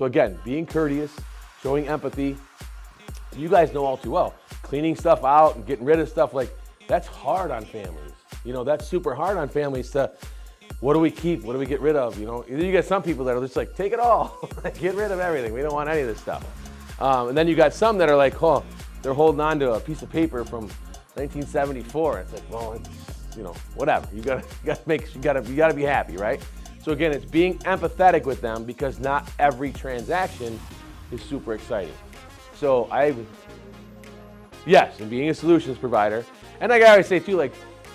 So again, being courteous, showing empathy. You guys know all too well, cleaning stuff out and getting rid of stuff, like that's hard on families. You know, that's super hard on families to, what do we keep? What do we get rid of? You know, you get some people that are just like, take it all, get rid of everything. We don't want any of this stuff. And then you got some that are like, oh, they're holding on to a piece of paper from 1974. It's like, well, it's, you know, whatever. You gotta be happy, right? So again, it's being empathetic with them, because not every transaction is super exciting. So yes, and being a solutions provider. And I always say too, like,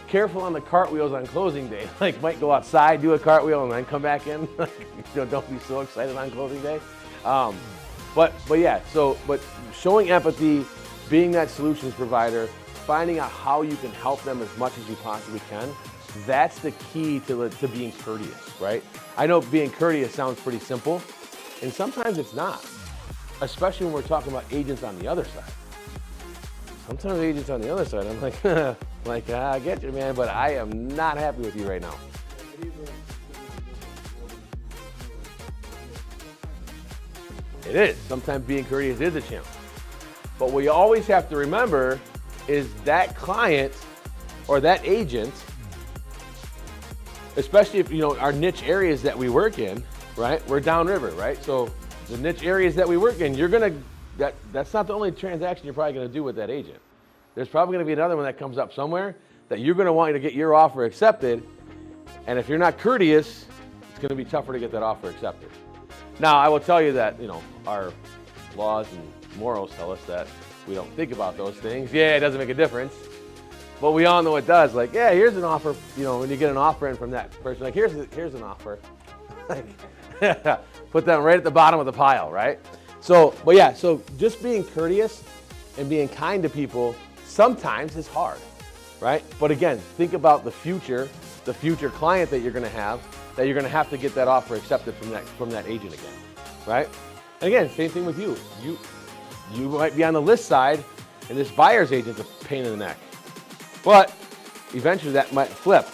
careful on the cartwheels on closing day. Like, might go outside, do a cartwheel, and then come back in. You know, don't be so excited on closing day. But showing empathy, being that solutions provider, finding out how you can help them as much as you possibly can, that's the key to being courteous, right? I know being courteous sounds pretty simple, and sometimes it's not, especially when we're talking about agents on the other side. Sometimes agents on the other side, I'm like, I get you, man, but I am not happy with you right now. It is. Sometimes being courteous is a challenge. But what you always have to remember is that client or that agent, especially if, you know, our niche areas that we work in, right? We're downriver, right? So the niche areas that we work in, that's not the only transaction you're probably gonna do with that agent. There's probably gonna be another one that comes up somewhere that you're gonna want to get your offer accepted. And if you're not courteous, it's gonna be tougher to get that offer accepted. Now, I will tell you that, you know, our laws and morals tell us that we don't think about those things. Yeah, it doesn't make a difference. But we all know it does. Like, yeah, here's an offer. You know, when you get an offer in from that person, like, here's an offer. Like, put them right at the bottom of the pile, right? So just being courteous and being kind to people sometimes is hard, right? But again, think about the future client that you're gonna have to get that offer accepted from that agent again, right? And again, same thing with you. You might be on the list side, and this buyer's agent's a pain in the neck. But eventually that might flip.